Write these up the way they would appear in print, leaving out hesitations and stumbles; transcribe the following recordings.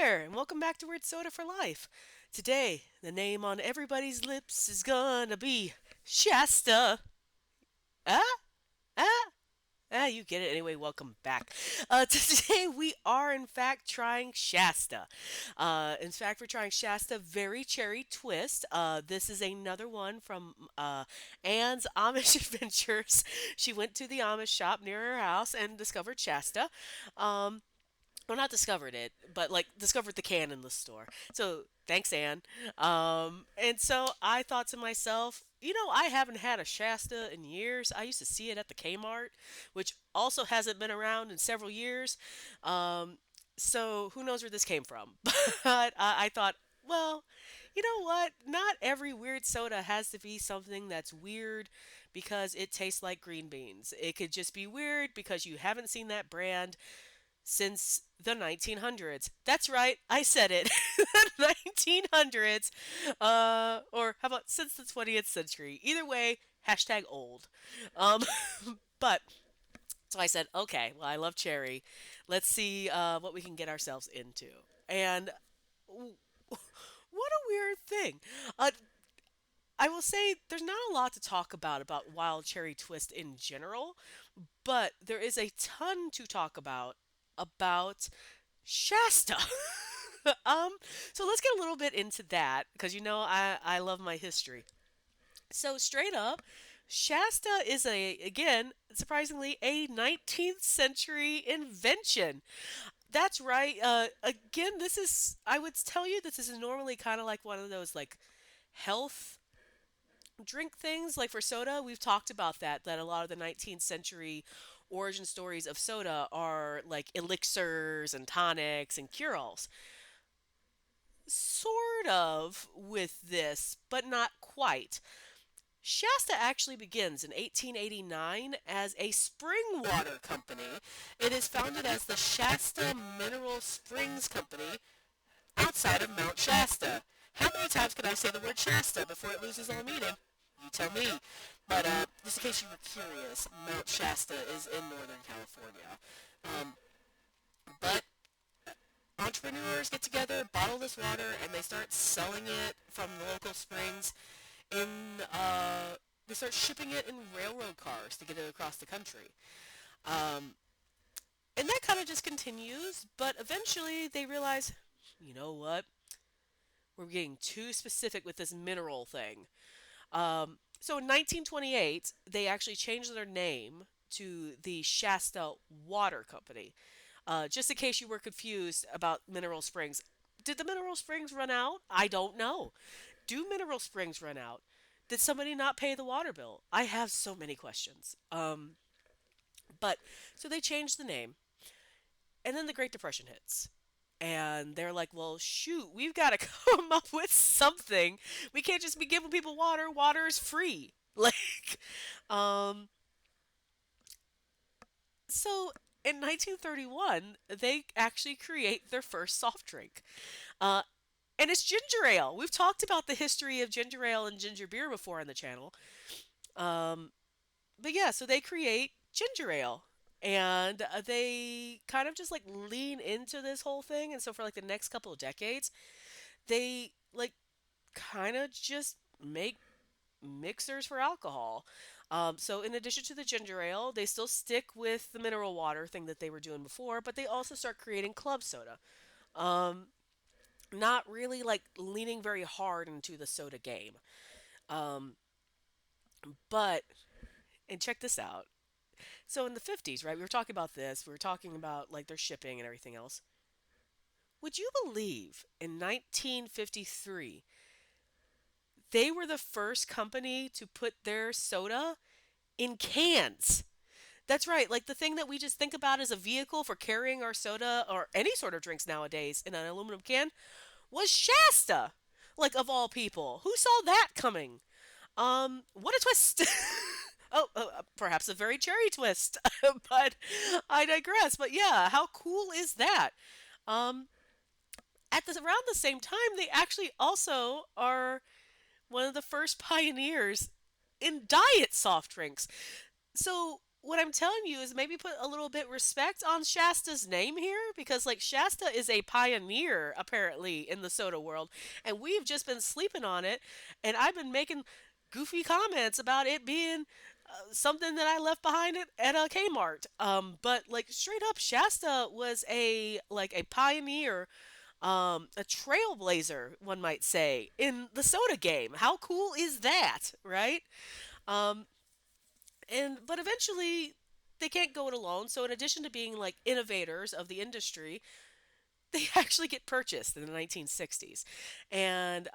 there, and welcome back to Weird Soda for Life. Today, the name on everybody's lips is gonna be Shasta. Ah, ah, you get it anyway. Welcome back. Today we are in fact trying Shasta. In fact, we're trying Shasta Very Cherry Twist. This is another one from Anne's Amish Adventures. She went to the Amish shop near her house and discovered Shasta. Um, well, not discovered it, but like discovered the can in the store. So thanks, Anne. And so I thought to myself, I haven't had a Shasta in years. I used to see it at the Kmart, which also hasn't been around in several years. Um, so who knows where this came from? But I thought, well, you know what? Not every weird soda has to be something that's weird because it tastes like green beans. It could just be weird because you haven't seen that brand since the 1900s. That's right, I said it. The 1900s. Or how about since the 20th century? Either way, hashtag old. Um, but so I said, okay, well, I love cherry. Let's see what we can get ourselves into. And what a weird thing. Uh, I will say there's not a lot to talk about wild cherry twist in general, but there is a ton to talk about Shasta. um, so let's get a little bit into that because I love my history. So straight up, Shasta is again surprisingly a 19th century invention. That's right. Again, this is I would tell you this is normally kind of like one of those like health drink things like for soda. We've talked about that a lot of the 19th century origin stories of soda are like elixirs and tonics and cure-alls. Sort of with this, but not quite. Shasta actually begins in 1889 as a spring water company. It is founded as the Shasta Mineral Springs Company outside of Mount Shasta. How many times can I say the word Shasta before it loses all meaning? You tell me. But just in case you were curious, Mount Shasta is in Northern California. Um, but entrepreneurs get together, bottle this water, and they start selling it from the local springs. In they start shipping it in railroad cars to get it across the country. Um, and that kind of just continues, but eventually they realize, you know what? We're getting too specific with this mineral thing. So in 1928, they actually changed their name to the Shasta Water Company. Just in case you were confused about Mineral Springs. Did the Mineral Springs run out? I don't know. Do Mineral Springs run out? Did somebody not pay the water bill? I have so many questions. But so they changed the name, and then the Great Depression hits. And they're like, well, shoot, we've got to come up with something. We can't just be giving people water. Water is free. Like, um, so in 1931, they actually create their first soft drink. Uh, and it's ginger ale. We've talked about the history of ginger ale and ginger beer before on the channel. Um, but yeah, so they create ginger ale. And they kind of just like lean into this whole thing. And so for like the next couple of decades, they like kind of just make mixers for alcohol. So in addition to the ginger ale, they still stick with the mineral water thing that they were doing before, but they also start creating club soda. Um, Not really like leaning very hard into the soda game. Um, but and check this out. So in the 50s, right? We were talking about this. We were talking about like their shipping and everything else. Would you believe in 1953 they were the first company to put their soda in cans? That's right, like the thing that we just think about as a vehicle for carrying our soda or any sort of drinks nowadays in an aluminum can was Shasta. Like of all people, who saw that coming? What a twist! Oh, perhaps a very cherry twist, but I digress. But yeah, how cool is that? Um, around the same time, they actually also are one of the first pioneers in diet soft drinks. So what I'm telling you is maybe put a little bit respect on Shasta's name here because like Shasta is a pioneer apparently in the soda world and we've just been sleeping on it and I've been making goofy comments about it being something that I left behind at a Kmart. But like straight up Shasta was a like a pioneer, a trailblazer one might say in the soda game. How cool is that, right? Um and but eventually they can't go it alone. So in addition to being like innovators of the industry, they actually get purchased in the 1960s, and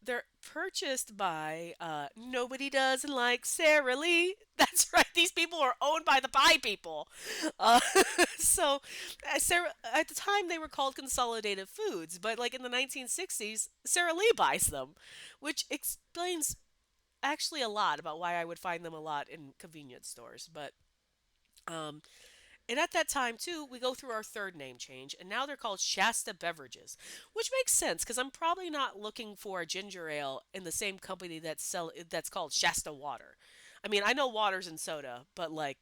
they're purchased by nobody doesn't like Sara Lee. That's right. These people are owned by the pie people. Uh, so, Sarah, at the time they were called Consolidated Foods, but like in the 1960s, Sara Lee buys them, which explains actually a lot about why I would find them a lot in convenience stores. But um, and at that time too, we go through our third name change, and now they're called Shasta Beverages, which makes sense because I'm probably not looking for a ginger ale in the same company that's called Shasta Water. I mean, I know water's in soda, but like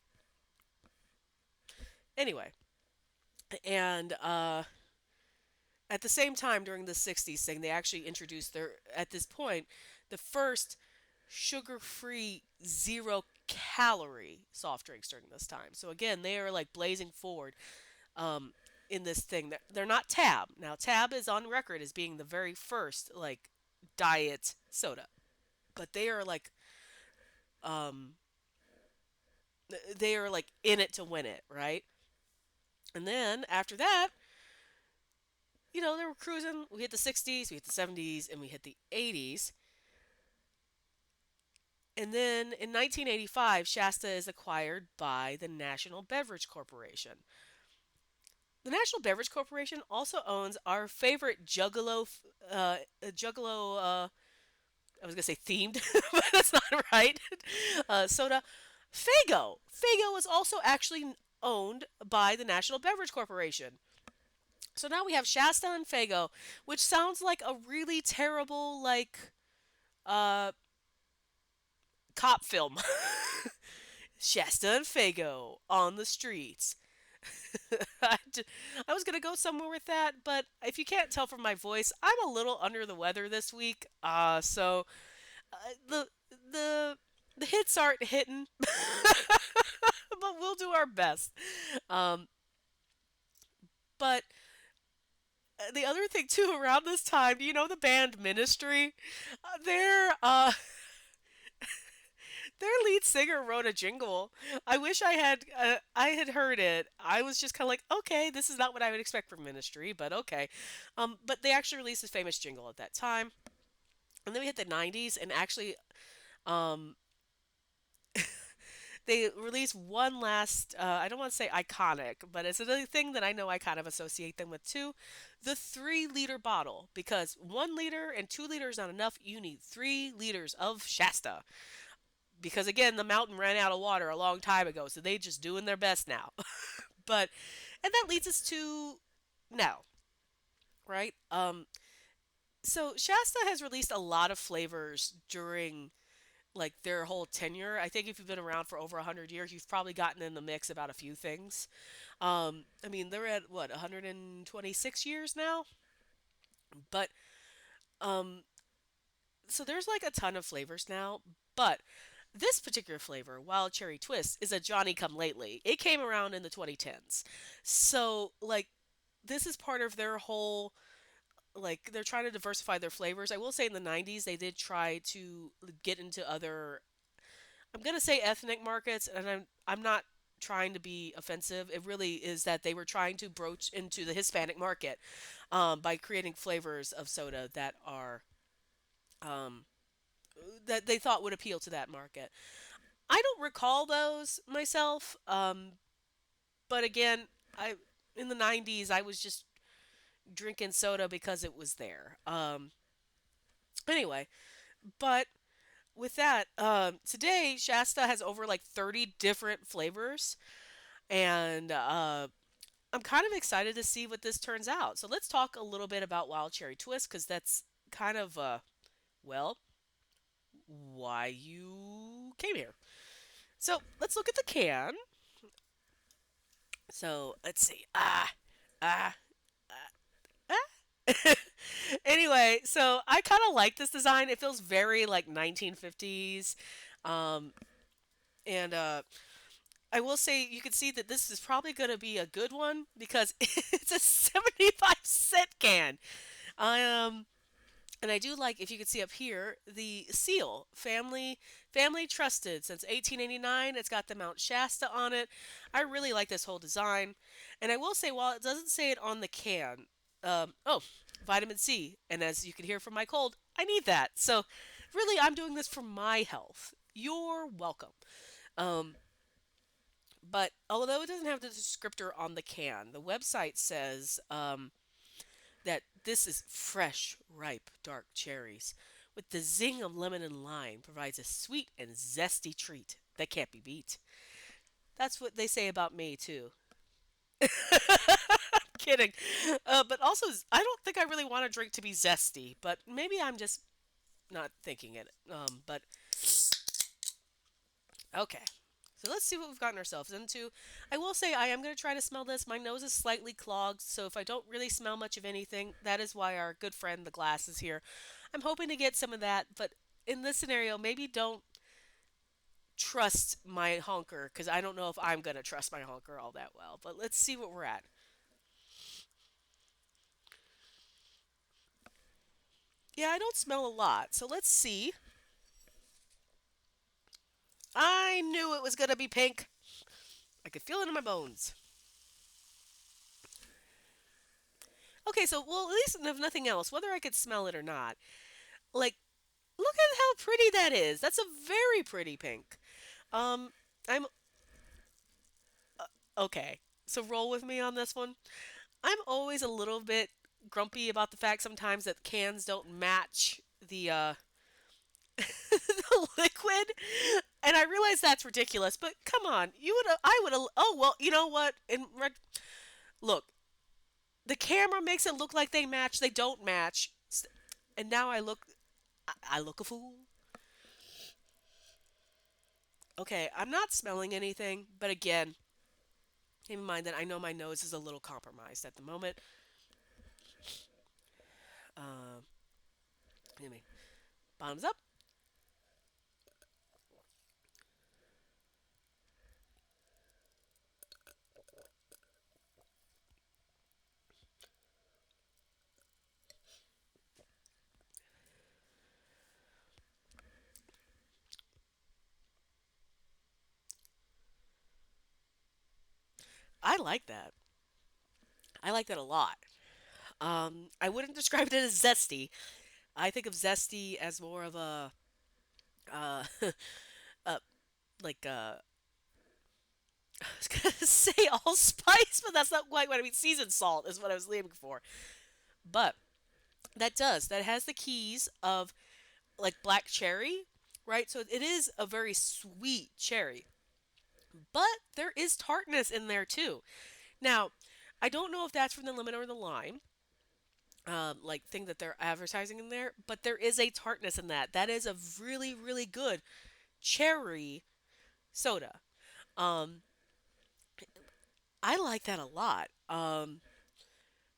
anyway, and at the same time during the 60s thing, they actually introduced their at this point the first sugar-free zero-calorie soft drinks during this time. So again, they are like blazing forward um, in this thing. They're not Tab. Now, Tab is on record as being the very first like diet soda, but um, they are like in it to win it, right? And then after that, they were cruising. We hit the 60s, we hit the 70s, and we hit the 80s. And then in 1985, Shasta is acquired by the National Beverage Corporation. The National Beverage Corporation also owns our favorite Juggalo, I was gonna say themed, but that's not right. Soda, Fago. Fago is also actually owned by the National Beverage Corporation. So now we have Shasta and Fago, which sounds like a really terrible like uh cop film. Shasta and Fago on the streets. I, d- I was gonna go somewhere with that, but if you can't tell from my voice, I'm a little under the weather this week. So uh, the the the hits aren't hitting, but we'll do our best. Um, but the other thing too, around this time, do you know the band Ministry? Their lead singer wrote a jingle. I wish I had heard it. I was just kind of like, okay, this is not what I would expect from Ministry, but okay. But they actually released this famous jingle at that time, and then we hit the '90s, and actually, um, they released one last. I don't want to say iconic, but it's another thing that I know I kind of associate them with too. The 3 liter bottle, because 1 liter and 2 liters is not enough. You need 3 liters of Shasta because again the mountain ran out of water a long time ago, so they just doing their best now. But and that leads us to now, right? So Shasta has released a lot of flavors during like their whole tenure. I think if you've been around for over 100 years, you've probably gotten in the mix about a few things. I mean, they're at what 126 years now, but um, so there's like a ton of flavors now, but this particular flavor, Wild Cherry Twist, is a Johnny come lately. It came around in the 2010s. So, like, this is part of their whole, like, they're trying to diversify their flavors. I will say in the 90s, they did try to get into other, I'm going to say ethnic markets, and I'm not trying to be offensive. It really is that they were trying to broach into the Hispanic market by creating flavors of soda um, that they thought would appeal to that market. I don't recall those myself, but again, I in the '90s I was just drinking soda because it was there. Anyway, but with that, today Shasta has over like 30 different flavors, and I'm kind of excited to see what this turns out. So let's talk a little bit about Wild Cherry Twist because that's kind of well, why you came here. So let's look at the can. So let's see. Ah, ah. Anyway, so I kind of like this design. It feels very like 1950s. Um, and I will say you can see that this is probably going to be a good one because it's a 75-cent can. I And I do like, if you can see up here, the seal, family trusted since 1889. It's got the Mount Shasta on it. I really like this whole design. And I will say, while it doesn't say it on the can, oh, vitamin C. And as you can hear from my cold, I need that. So really, I'm doing this for my health. You're welcome. Um, but although it doesn't have the descriptor on the can, the website says that this is fresh, ripe, dark cherries with the zing of lemon and lime provides a sweet and zesty treat that can't be beat. That's what they say about me too. Kidding. But also, I don't think I really want a drink to be zesty, but maybe I'm just not thinking it. But okay. So let's see what we've gotten ourselves into. I will say I am going to try to smell this. My nose is slightly clogged, so if I don't really smell much of anything, that is why our good friend the glass is here. I'm hoping to get some of that, but in this scenario, maybe don't trust my honker because I don't know if I'm going to trust my honker all that well. But let's see what we're at. Yeah, I don't smell a lot, so let's see. I knew it was going to be pink. I could feel it in my bones. Okay, so, well, at least if nothing else, whether I could smell it or not, like, look at how pretty that is. That's a very pretty pink. Um, I'm okay. So roll with me on this one. I'm always a little bit grumpy about the fact sometimes that cans don't match the liquid, and I realize that's ridiculous. But come on, you would I would have. Oh well, you know what? Look, the camera makes it look like they match. They don't match, and now I look a fool. Okay, I'm not smelling anything, but again, keep in mind that I know my nose is a little compromised at the moment. Um, Excuse me. Bottoms up. I like that. I like that a lot. I wouldn't describe it as zesty. I think of zesty as more of a, uh, uh like I was gonna say allspice, but that's not quite what I mean. Seasoned salt is what I was aiming for. But that has the keys of like black cherry, right? So it is a very sweet cherry, but there is tartness in there too. Now, I don't know if that's from the lemon or the lime, like thing that they're advertising in there, but there is a tartness in that. That is a really, really good cherry soda. Um, I like that a lot.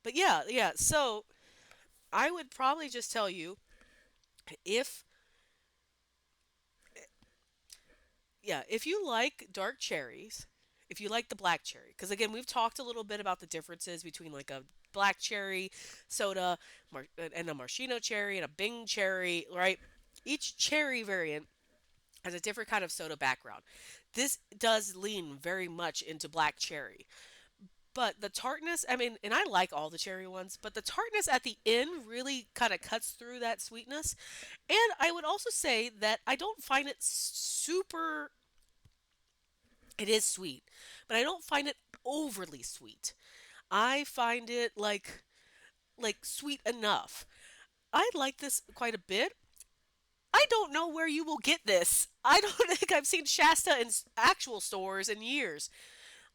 But yeah, yeah. So I would probably just tell you if, yeah, if you like dark cherries, if you like the black cherry, because again, we've talked a little bit about the differences between like a black cherry soda and a maraschino cherry and a Bing cherry, right? Each cherry variant has a different kind of soda background. This does lean very much into black cherry. But the tartness, I mean, and I like all the cherry ones, but the tartness at the end really kind of cuts through that sweetness. And I would also say that I don't find it super, it is sweet, but I don't find it overly sweet. I find it like sweet enough. I like this quite a bit. I don't know where you will get this. I don't think I've seen Shasta in actual stores in years.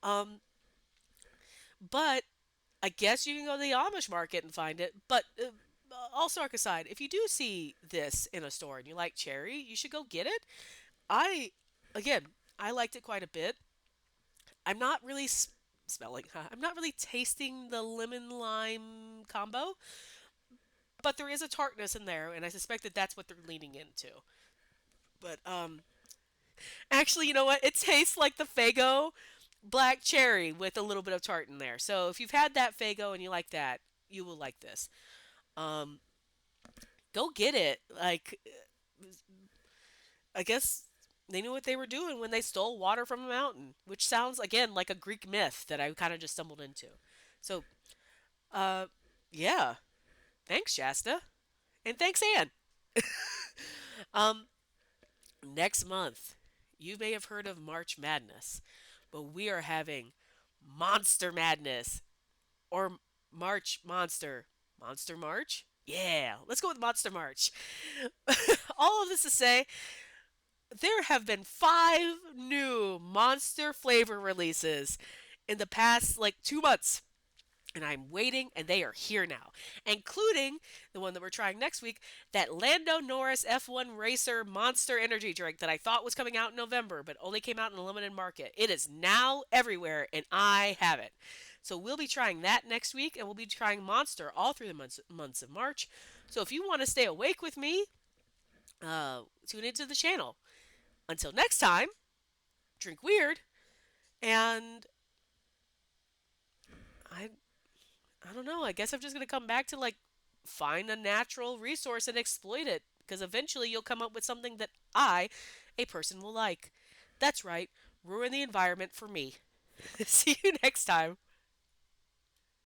Um, but I guess you can go to the Amish market and find it. But all sarc aside, if you do see this in a store and you like cherry, you should go get it. I, again, I liked it quite a bit. I'm not really smelling, huh? I'm not really tasting the lemon lime combo, but there is a tartness in there, and I suspect that that's what they're leaning into. But actually, you know what? It tastes like the Fago black cherry with a little bit of tart in there. So if you've had that Fago and you like that, you will like this. Um, go get it. Like, I guess they knew what they were doing when they stole water from a mountain, which sounds again like a Greek myth that I kind of just stumbled into. So, uh, yeah. Thanks, Shasta, and thanks, Anne. Um, next month, you may have heard of March Madness, but we are having Monster Madness or March Monster. Monster March? Yeah, let's go with Monster March. All of this to say, there have been 5 new monster flavor releases in the past like 2 months. And I'm waiting, and they are here now, including the one that we're trying next week, that Lando Norris F1 Racer Monster Energy drink that I thought was coming out in November, but only came out in a limited market. It is now everywhere, and I have it. So we'll be trying that next week, and we'll be trying Monster all through the months of March. So if you want to stay awake with me, tune into the channel. Until next time, drink weird, and I I don't know. I guess I'm just gonna come back to like find a natural resource and exploit it because eventually you'll come up with something that I, a person, will like. That's right. Ruin the environment for me. See you next time.